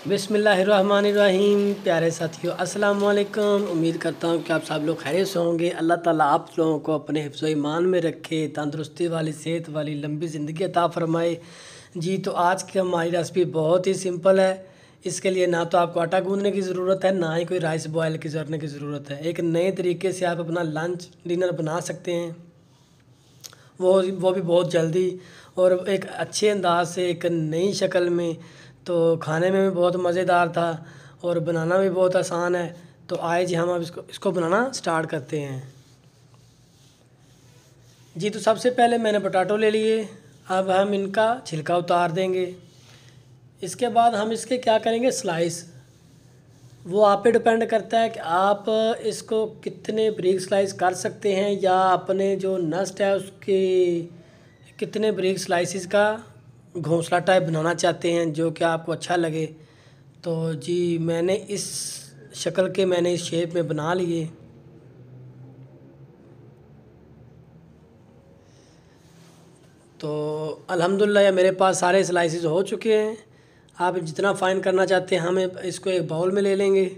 बिस्मिल्लाहिर्रहमानिर्रहीम। प्यारे साथियों, अस्सलाम वालेकुम। उम्मीद करता हूँ कि आप सब लोग खैरियत से होंगे। अल्लाह ताला आप लोगों को अपने हिफ्ज़ ईमान में रखे, तंदुरुस्ती वाली, सेहत वाली, लंबी ज़िंदगी अता फ़रमाए। जी, तो आज की हमारी रेसिपी बहुत ही सिंपल है। इसके लिए ना तो आपको आटा गूँदने की ज़रूरत है, ना ही कोई राइस बॉयल करने की ज़रूरत है। एक नए तरीके से आप अपना लंच डिनर बना सकते हैं, वो भी बहुत जल्दी और एक अच्छे अंदाज से, एक नई शक्ल में। तो खाने में भी बहुत मज़ेदार था और बनाना भी बहुत आसान है। तो आइए जी, हम अब इसको बनाना स्टार्ट करते हैं। जी, तो सबसे पहले मैंने पोटैटो ले लिए। अब हम इनका छिलका उतार देंगे। इसके बाद हम इसके क्या करेंगे, स्लाइस। वो आप पे डिपेंड करता है कि आप इसको कितने बारीक स्लाइस कर सकते हैं, या अपने जो नस्ट है उसके कितने बारीक स्लाइसिस का घोंसला टाइप बनाना चाहते हैं, जो कि आपको अच्छा लगे। तो जी, मैंने इस शक्ल के, मैंने इस शेप में बना लिए। तो अल्हम्दुलिल्लाह ये मेरे पास सारे स्लाइसिस हो चुके हैं। आप जितना फ़ाइन करना चाहते हैं, हम इसको एक बाउल में ले लेंगे।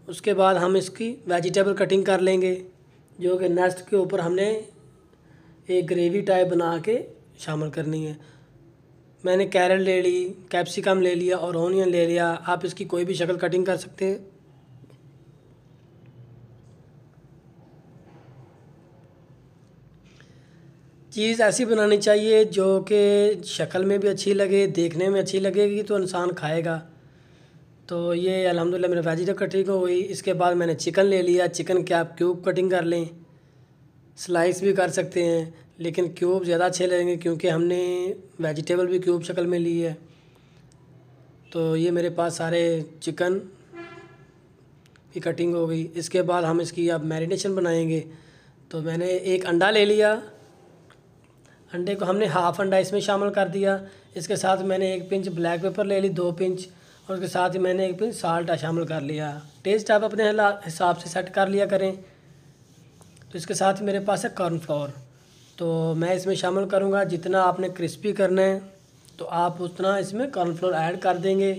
उसके बाद हम इसकी वेजिटेबल कटिंग कर लेंगे, जो कि नेक्स्ट के ऊपर हमने एक ग्रेवी टाइप बना के शामिल करनी है। मैंने कैरेट ले ली, कैप्सिकम ले लिया और ऑनियन ले लिया। आप इसकी कोई भी शक्ल कटिंग कर सकते हैं। चीज़ ऐसी बनानी चाहिए जो कि शक्ल में भी अच्छी लगे, देखने में अच्छी लगेगी तो इंसान खाएगा। तो ये अल्हम्दुलिल्लाह मेरा वेजिटेबल कटिंग हो गई। इसके बाद मैंने चिकन ले लिया। चिकन के आप क्यूब कटिंग कर लें, स्लाइस भी कर सकते हैं, लेकिन क्यूब ज़्यादा अच्छे लगेंगे क्योंकि हमने वेजिटेबल भी क्यूब शक्ल में ली है। तो ये मेरे पास सारे चिकन की कटिंग हो गई। इसके बाद हम इसकी अब मैरिनेशन बनाएंगे। तो मैंने एक अंडा ले लिया। अंडे को हमने हाफ़ अंडा इसमें शामिल कर दिया। इसके साथ मैंने एक पिंच ब्लैक पेपर ले ली, 2 पिंच, और उसके साथ ही मैंने एक पिंच साल्ट शामिल कर लिया। टेस्ट आप अपने हिसाब से सेट कर लिया करें। तो इसके साथ मेरे पास है कॉर्नफ्लोर। तो मैं इसमें शामिल करूँगा, जितना आपने क्रिस्पी करना है तो आप उतना इसमें कॉर्नफ्लोर ऐड कर देंगे।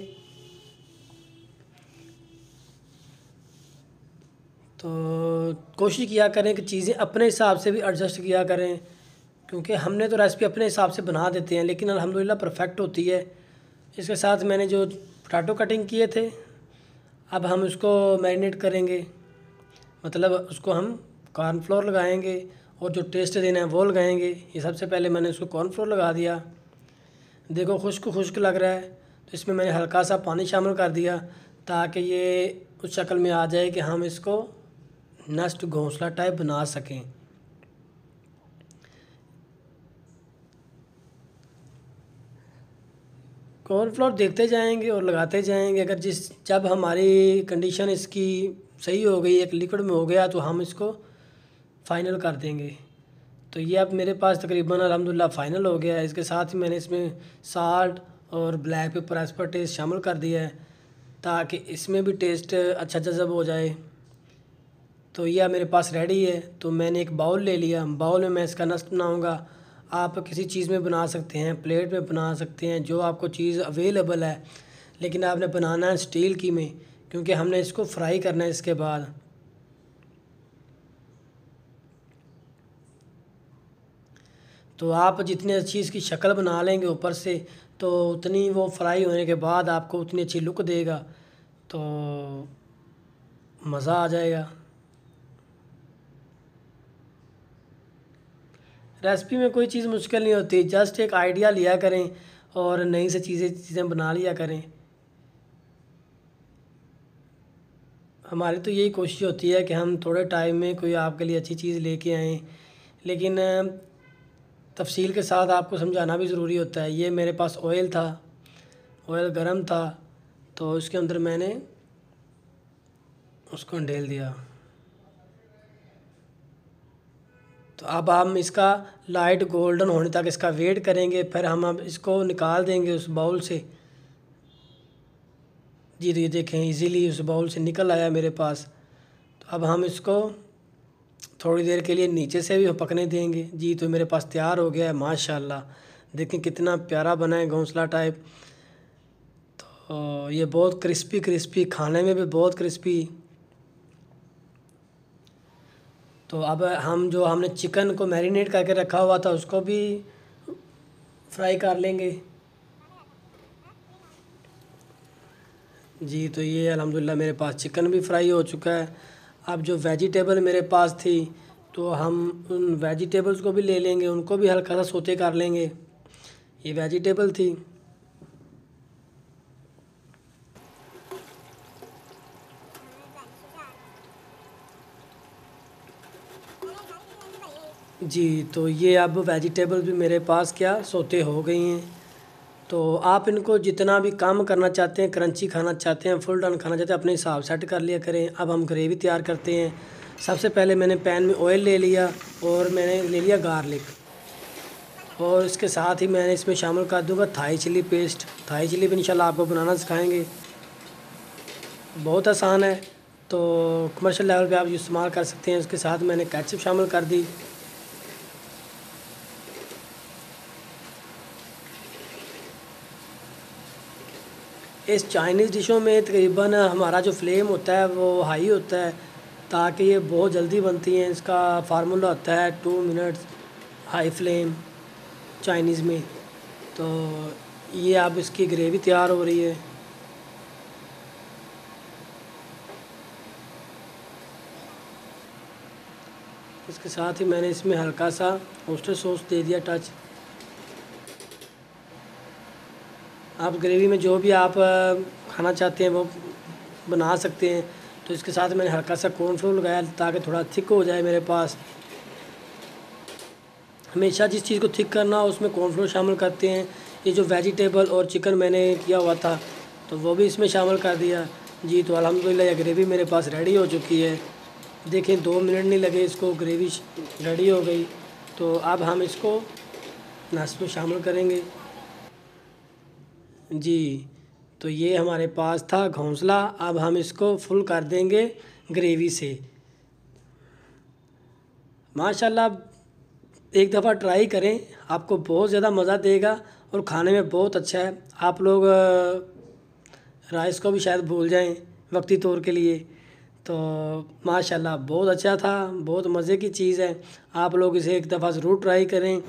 तो कोशिश किया करें कि चीज़ें अपने हिसाब से भी एडजस्ट किया करें, क्योंकि हमने तो रेसिपी अपने हिसाब से बना देते हैं, लेकिन अल्हम्दुलिल्लाह परफेक्ट होती है। इसके साथ मैंने जो पोटैटो कटिंग किए थे, अब हम उसको मैरिनेट करेंगे। मतलब उसको हम कॉर्नफ्लोर लगाएंगे और जो टेस्ट देना है वो लगाएंगे। ये सबसे पहले मैंने उसको कॉर्नफ्लोर लगा दिया। देखो खुश्क खुश्क लग रहा है, तो इसमें मैंने हल्का सा पानी शामिल कर दिया, ताकि ये उस शक्ल में आ जाए कि हम इसको नेस्ट घोंसला टाइप बना सकें। कॉर्नफ्लोर देखते जाएंगे और लगाते जाएंगे। अगर जब हमारी कंडीशन इसकी सही हो गई, एक लिक्विड में हो गया, तो हम इसको फ़ाइनल कर देंगे। तो ये अब मेरे पास तकरीबन अल्हम्दुलिल्लाह फ़ाइनल हो गया है। इसके साथ ही मैंने इसमें साल्ट और black pepper as per taste शामिल कर दिया है, ताकि इसमें भी टेस्ट अच्छा जज़ब हो जाए। तो यह मेरे पास रेडी है। तो मैंने एक बाउल ले लिया। बाउल में मैं इसका नस्ट बनाऊँगा। आप किसी चीज़ में बना सकते हैं, प्लेट में बना सकते हैं, जो आपको चीज़ अवेलेबल है, लेकिन आपने बनाना है स्टील की में, क्योंकि हमने इसको फ्राई करना है इसके बाद। तो आप जितनी अच्छी इसकी शक्ल बना लेंगे ऊपर से, तो उतनी वो फ्राई होने के बाद आपको उतनी अच्छी लुक देगा, तो मज़ा आ जाएगा। रेसिपी में कोई चीज़ मुश्किल नहीं होती, जस्ट एक आइडिया लिया करें और नई से चीज़ें बना लिया करें। हमारी तो यही कोशिश होती है कि हम थोड़े टाइम में कोई आपके लिए अच्छी चीज़ लेके आएँ, लेकिन तफसील के साथ आपको समझाना भी ज़रूरी होता है। ये मेरे पास ऑयल था, ऑयल गरम था, तो उसके अंदर मैंने उसको ढेल दिया। तो अब हम इसका लाइट गोल्डन होने तक इसका वेट करेंगे, फिर हम अब इसको निकाल देंगे उस बाउल से। जी, तो ये देखें इजीली उस बाउल से निकल आया मेरे पास। तो अब हम इसको थोड़ी देर के लिए नीचे से भी पकने देंगे। जी, तो मेरे पास तैयार हो गया है माशाल्लाह। देखें कितना प्यारा बना है घोंसला टाइप। और ये बहुत क्रिस्पी क्रिस्पी, खाने में भी बहुत क्रिस्पी। तो अब हम जो हमने चिकन को मैरिनेट करके रखा हुआ था उसको भी फ्राई कर लेंगे। जी, तो ये अल्हम्दुलिल्लाह मेरे पास चिकन भी फ्राई हो चुका है। अब जो वेजिटेबल मेरे पास थी तो हम उन वेजिटेबल्स को भी ले लेंगे, उनको भी हल्का सा सोते कर लेंगे। ये वेजिटेबल थी। जी, तो ये अब वेजिटेबल भी मेरे पास क्या सोते हो गई हैं। तो आप इनको जितना भी कम करना चाहते हैं, क्रंची खाना चाहते हैं, फुल डन खाना चाहते हैं, अपने हिसाब सेट कर लिया करें। अब हम ग्रेवी तैयार करते हैं। सबसे पहले मैंने पैन में ऑयल ले लिया और मैंने ले लिया गार्लिक, और इसके साथ ही मैंने इसमें शामिल कर दूँगा Thai chili paste. Thai chili भी इंशाल्लाह आपको बनाना सिखाएंगे, बहुत आसान है, तो कमर्शियल लेवल पे आप इस्तेमाल कर सकते हैं। इसके साथ मैंने केचप शामिल कर दी। इस चाइनीज़ डिशों में तकरीबन हमारा जो फ्लेम होता है वो हाई होता है, ताकि ये बहुत जल्दी बनती हैं। इसका फार्मूला होता है 2 मिनट्स हाई फ्लेम चाइनीज़ में। तो ये अब इसकी ग्रेवी तैयार हो रही है। इसके साथ ही मैंने इसमें हल्का सा ऑयस्टर सॉस दे दिया टच। आप ग्रेवी में जो भी आप खाना चाहते हैं वो बना सकते हैं। तो इसके साथ मैंने हल्का सा कॉर्नफ्लोर लगाया ताकि थोड़ा थिक हो जाए मेरे पास। हमेशा जिस चीज़ को थिक करना हो उसमें कॉर्नफ्लोर शामिल करते हैं। ये जो वेजिटेबल और चिकन मैंने किया हुआ था तो वो भी इसमें शामिल कर दिया। जी, तो अल्हम्दुलिल्लाह ये ग्रेवी मेरे पास रेडी हो चुकी है। देखें 2 मिनट नहीं लगे इसको, ग्रेवी रेडी हो गई। तो अब हम इसको नाश्ते में शामिल करेंगे। जी, तो ये हमारे पास था घोंसला। अब हम इसको फुल कर देंगे ग्रेवी से। माशाल्लाह, एक दफ़ा ट्राई करें, आपको बहुत ज़्यादा मज़ा देगा और खाने में बहुत अच्छा है। आप लोग राइस को भी शायद भूल जाएं वक्ती तौर के लिए। तो माशाल्लाह बहुत अच्छा था, बहुत मज़े की चीज़ है। आप लोग इसे एक दफ़ा ज़रूर ट्राई करें,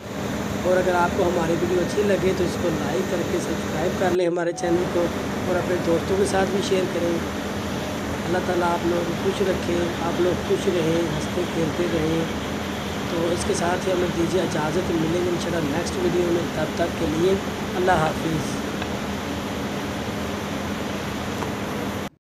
और अगर आपको हमारी वीडियो अच्छी लगे तो इसको लाइक करके सब्सक्राइब कर लें हमारे चैनल को, और अपने दोस्तों के साथ भी शेयर करें। अल्लाह ताला आप लोग खुश रखें, आप लोग खुश रहें, हंसते खेलते रहें। तो इसके साथ ही हमें दीजिए इजाज़त, मिलेंगे इंशाल्लाह नेक्स्ट वीडियो में। तब तक के लिए अल्लाह हाफिज़।